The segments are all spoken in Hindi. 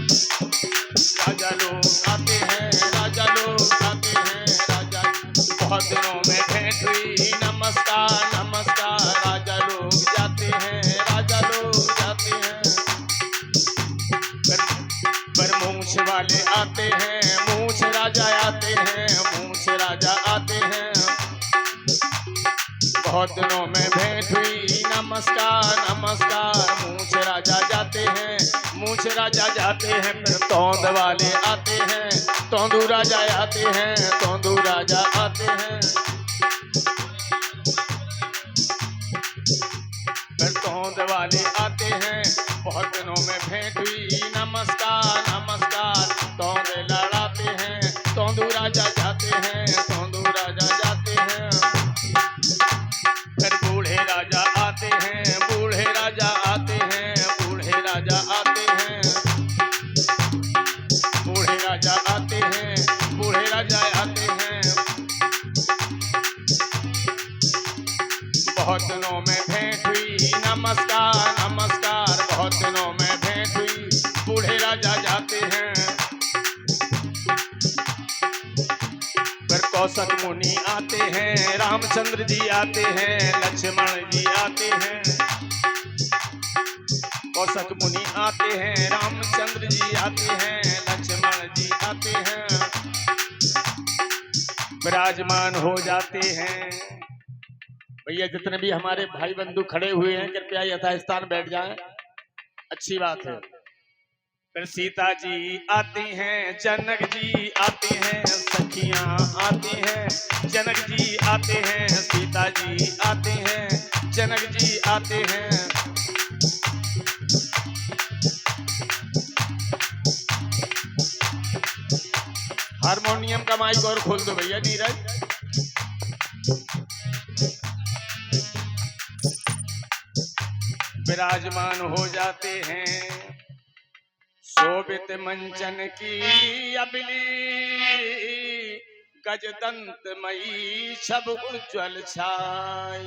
राजा लोग आते हैं, राजा लोग आते हैं, राजा बहुत दिनों में भेंट हुई, नमस्कार नमस्कार, राजा लोग जाते हैं, राजा लोग जाते हैं। पर मूंछ वाले आते हैं, मूंछ राजा आते हैं, मूंछ राजा आते हैं, बहुत दिनों में भेंट हुई, नमस्कार नमस्कार, मूंछ राजा जाते हैं, मूंछ राजा जाते हैं। फिर तोंद वाले आते हैं, तोंदू राजा आते हैं, तोंदू राजा आते हैं। फिर तोंद वाले आते हैं, बहुत दिनों में भेंट हुई, नमस्कार नमस्कार, तोंद लड़ाते हैं, तोंदू राजा जाते हैं, तोंदू राजा जाते हैं। फिर बूढ़े राजा आते हैं, बूढ़े राजा आते हैं, बूढ़े राजा आते हैं, बूढ़े राजा आते हैं, बूढ़े राजा आते हैं। बहुत दिनों में भेंट हुई, नमस्कार नमस्कार, बहुत दिनों में भेंट हुई, बूढ़े राजा जाते हैं। फिर कौशिक मुनि आते हैं, रामचंद्र जी आते हैं, लक्ष्मण जी आते हैं। कौशिक मुनि आते हैं, रामचंद्र जी आते हैं, लक्ष्मण जी आते हैं। विराजमान हो जाते हैं। भैया जितने भी हमारे भाई बंधु खड़े हुए हैं कृपया यथास्थान बैठ जाएं, अच्छी बात है। फिर सीता जी आती हैं, जनक जी आते हैं, सखियां आती हैं, जनक जी आते हैं, सीता जी आते हैं, जनक जी आते हैं। हारमोनियम का माइक और खोल दो भैया नीरज। विराजमान हो जाते हैं, शोभित मंचन की अबली, गजदंतमयी छब उज्ज्वल छाई,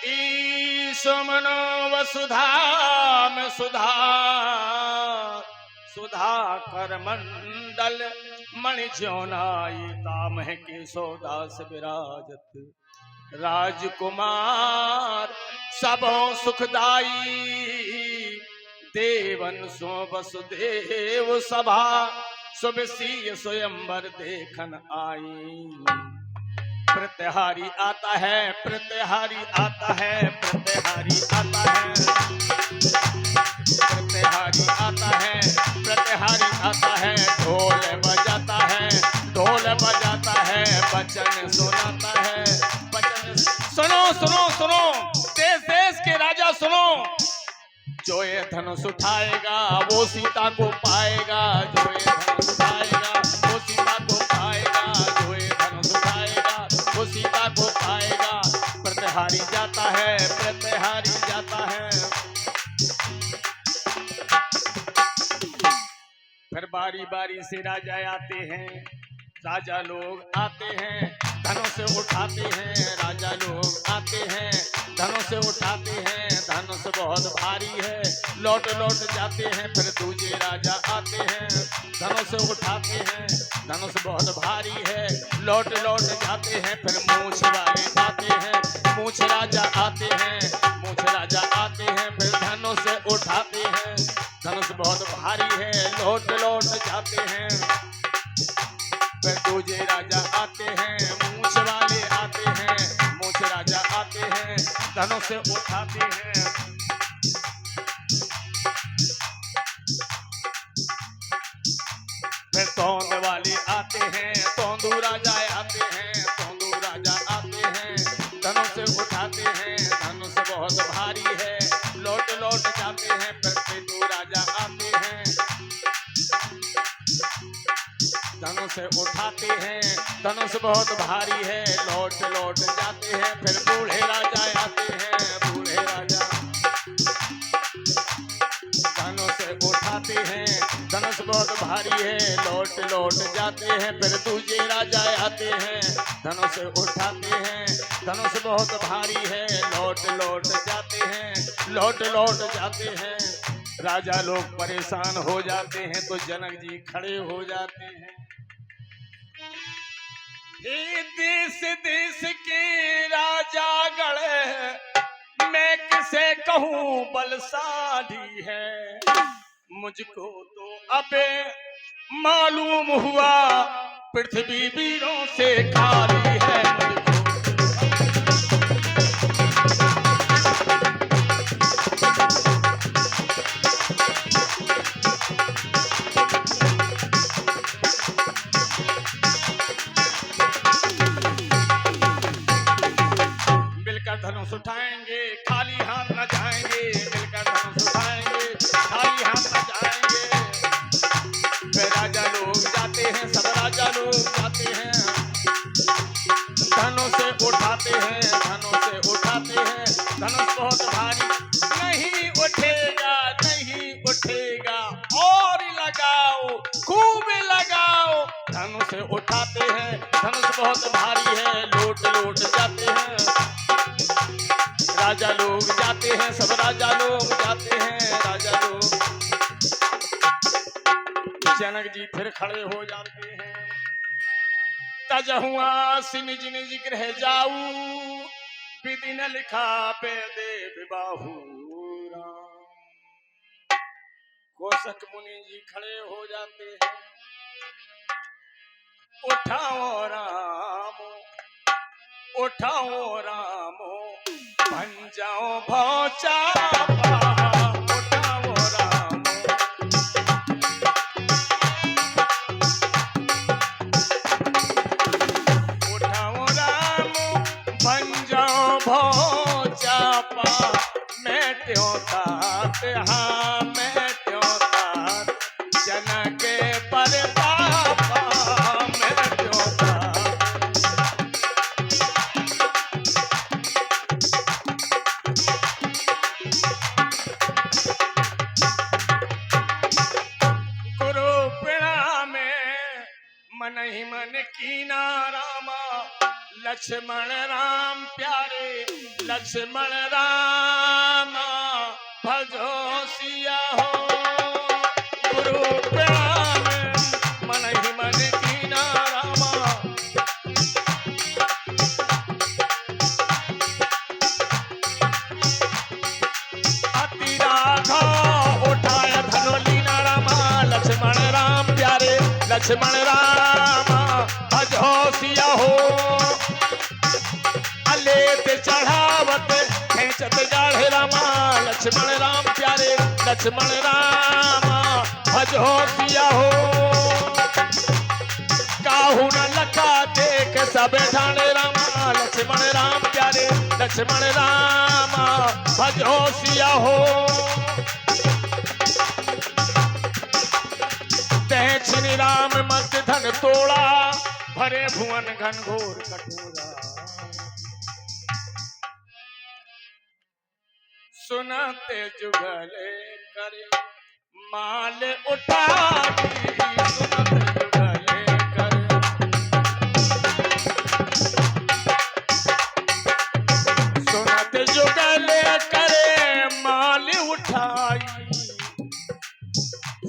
ईसो मनो वसुधा में सुधा, सुधा कर मंडल मणि ज्योनाई, तामह के सौदास विराजत राजकुमार सबों सुखदाई, देवन सो वसुदेव सभा, सुबसी स्वयंवर देखन आई। प्रत्यहारी आता है, प्रत्यहारी आता है, प्रत्यहारी आता है, प्रत्यहारी आता है, प्रत्यहारी आता है। ढोल बजाता है, ढोल बजाता है, वचन सुनाता है, वचन सुनो सुनो सुनो, देश देश के राजा सुनो। जो ये धनुष उठाएगा वो सीता को पाएगा, जो ये धनुष उठाएगा वो सीता को पाएगा, जो ये धनुष उठाएगा वो सीता को पाएगा। प्रत्यहारी जाता है, प्रत्यहारी जाता है। फिर बारी बारी से राजा आते हैं, राजा लोग आते हैं, धनुष उठाते हैं, राजा लोग आते हैं, धनुष उठाते हैं, धनुष बहुत भारी है, लौट लौट जाते हैं। फिर दूजे राजा आते हैं, धनुष उठाते हैं, धनुष बहुत भारी है, लौट लौट जाते हैं। फिर मूंछ वाले आते हैं, मूंछ राजा आते हैं, मूंछ राजा आते हैं, फिर धनुष उठाते हैं, धनुष बहुत भारी है, लौट लौट जाते हैं। फिर दूजे राजा आते हैं, मूंछ वाले आते हैं, मूंछ राजा आते हैं, धनुष उठाते हैं। फिर तोंद वाले आते हैं, तोंदू राजा आते हैं, तोंदू राजा आते हैं, धनुष उठाते हैं, धनुष बहुत भारी है, लौट लौट जाते हैं। फिर तेंदू राजा आते हैं, धनुष उठाते हैं, धनुष बहुत भारी है, लौट लौट जाते हैं। फिर बूढ़े राजा आते हैं, बूढ़े राजा धनुष उठाते हैं, धनुष बहुत भारी है, लौट लौट जाते हैं। फिर दूजे राजा आते हैं, धनुष उठाते हैं, धनुष बहुत भारी है, लौट लौट जाते हैं, लौट लौट जाते हैं। राजा लोग परेशान हो जाते हैं तो जनक जी खड़े हो जाते हैं। हे देश देश के राजा गढ़, मैं किसे कहूँ बलशाली है। मुझको तो अबे मालूम हुआ पृथ्वी वीरों से खाली है। धनुष उठाएंगे खाली हाथ न जाएंगे, मिलकर धनुष उठाएंगे खाली हाथ न जाएंगे। वे राजा लोग जाते हैं, सब राजा लोग जाते हैं, धनुष से उठाते हैं, धनुष से उठाते हैं। धनुष बहुत भारी, नहीं उठेगा नहीं उठेगा, और लगाओ खूब लगाओ। धनुष से उठाते हैं, धनुष बहुत भारी है, लौट लौट जाते हैं। राजा लोग जाते हैं, सब राजा लोग जाते हैं, राजा लोग। जनक जी फिर खड़े हो जाते हैं। तजहुआ सिन जिन जिग्रह जाऊ, विधि न लिखा बेदे विबाहु राम। कोशक मुनि जी खड़े हो जाते हैं। उठाओ राम उठाओ रामो, बन जाओ भौचापा। उठाओ रामो, उठाओ रामो, बन जाओ भौचापा। मैं त्यों तात, हाँ मैं त्यों तात, जनक परतापा। मैं त्यों तात, मन ही मन कीना रामा। लक्ष्मण राम प्यारे, लक्ष्मण रामा, भजो सिया हो। गुरु प्याम मन ही मन कीना रामा। अति राघा उठाया धनुलीना रामा। लक्ष्मण राम प्यारे, लक्ष्मण रामा, भजो सिया हो। अलेत चढ़ावत खेचत जाढ़े रामा। लक्ष्मण राम प्यारे, लक्ष्मण रामा, भजो सिया हो। काहू न लखा देख सब ठाणे रामा। लक्ष्मण राम प्यारे, लक्ष्मण रामा, भजो सिया हो। छिनि राम मत धन तोड़ा, भरे भुवन घनघोर कटोरा। सुनते जुगले करे माल उठा दी। सुनते जुगले करे, सुनते जुगले करे माल उठाई।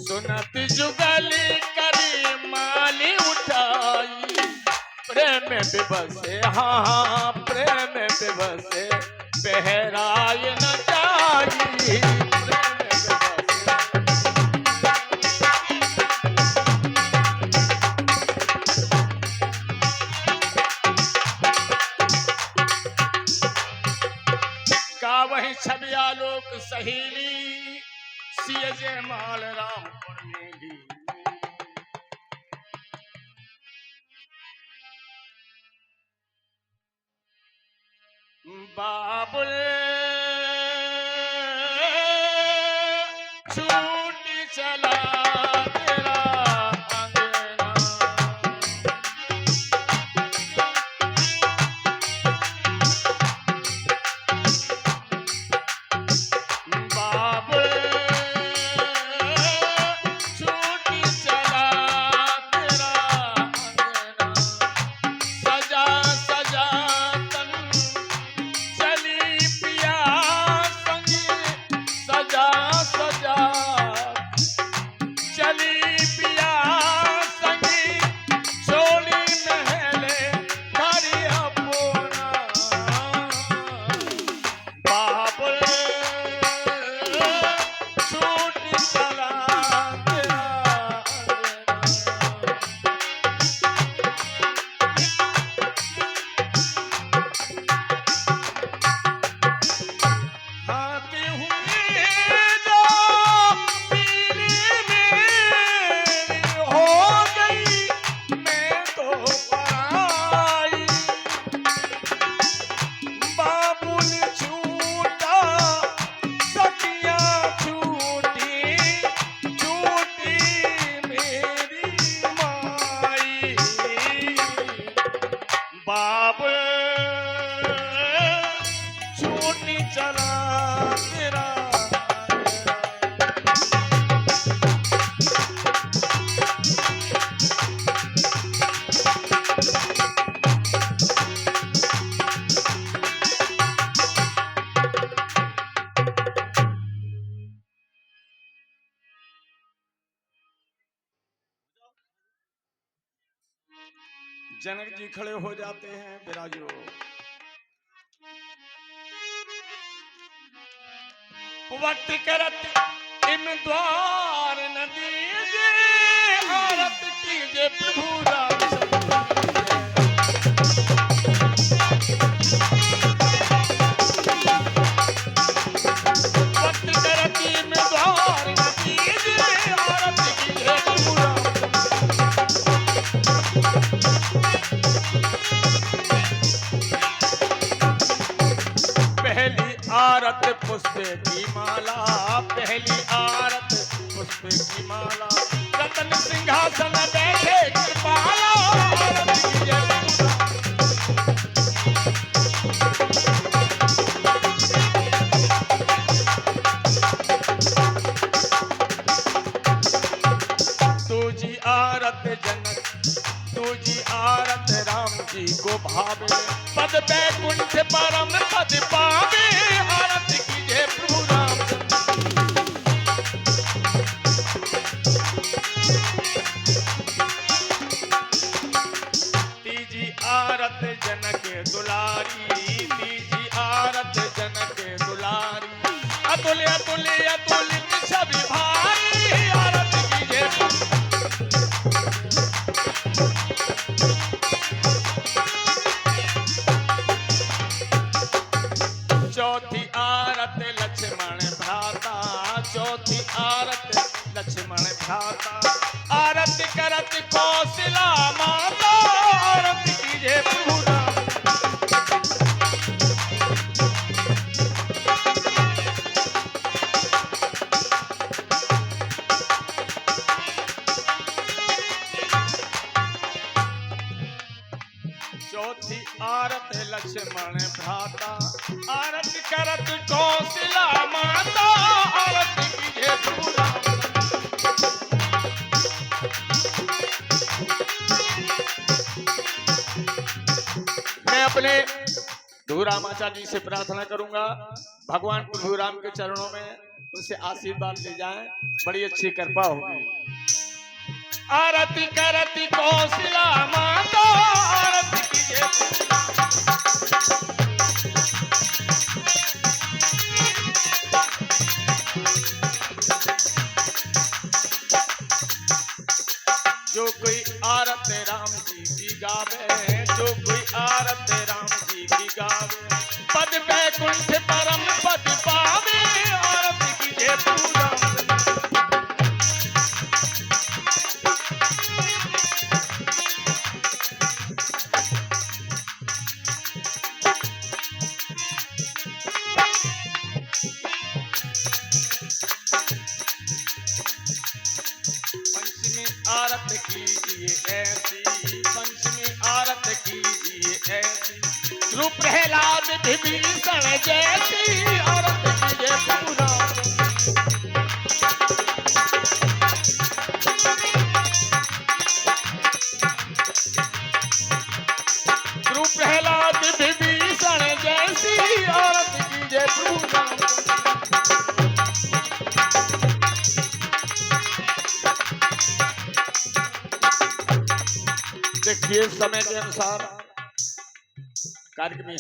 सुनत जुगली करी माली उठाई। प्रेम विवसे, हाँ प्रेम विवसे, बहराय न जाई। प्रेम विवसे, का वही छवि आलोक सहेली। सिय जय माल रामपुर मेली। बाबुल छूटी चला तेरा अंगना। बाबुल सजा जनक जी खड़े हो जाते हैं, विराजो। वक्त करत इन द्वार न दीजिए, आरत कीजिए प्रभु राम। वक्त करत इन द्वार न दीजिए, आरत कीजिए प्रभु राम। पहली आरत पुष्प की माला, पहली आरत पुष्प की माला, रतन सिंहासन बैठे कृपाला, आरत कीजिए प्रभु राम। तुझी आरत जनक, तुझी आरत राम जी को भावे, पद बैकुंठ परम पद पावे, आरत कीजिए प्रभु राम। तीजी आरत जनक दुलारी, तीजी आरत जनक दुलारी, अतुल अतुल अतुलित छवि भारी, आरत कीजिए प्रभु। चौथी आरत लक्ष्मण भ्राता, चौथी आरत लक्ष्मण भ्राता, आरत करत कौशला माता, आरत कीजिए प्रभु राम। चौथी आरत लक्ष्मण भ्राता, आरत करत कौशला माता, आरत कीजिए प्रभु राम। मैं अपने धूरामाचार्य जी से प्रार्थना करूंगा, भगवान प्रभु राम के चरणों में उनसे आशीर्वाद ले जाएं, बड़ी अच्छी कृपा होगी। आरती करती कौशला माता, आरती कीजिए। जो कोई आरत राम जी की गावे, जो कोई आरत राम जी की गावे, पद बैकुंठ परम पद पावे, आरत कीजिए प्रभु राम। पंचमी आरत कीजिए ऐसी, पंचमी आरत कीजिए ऐसी, रूप प्रहलाद विभीषण जैसी, आरत कीजिए प्रभु राम। रूप प्रहलाद विभीषण जैसी, आरत कीजिए प्रभु राम। देखिए समय के अनुसार कार्यक्रम ही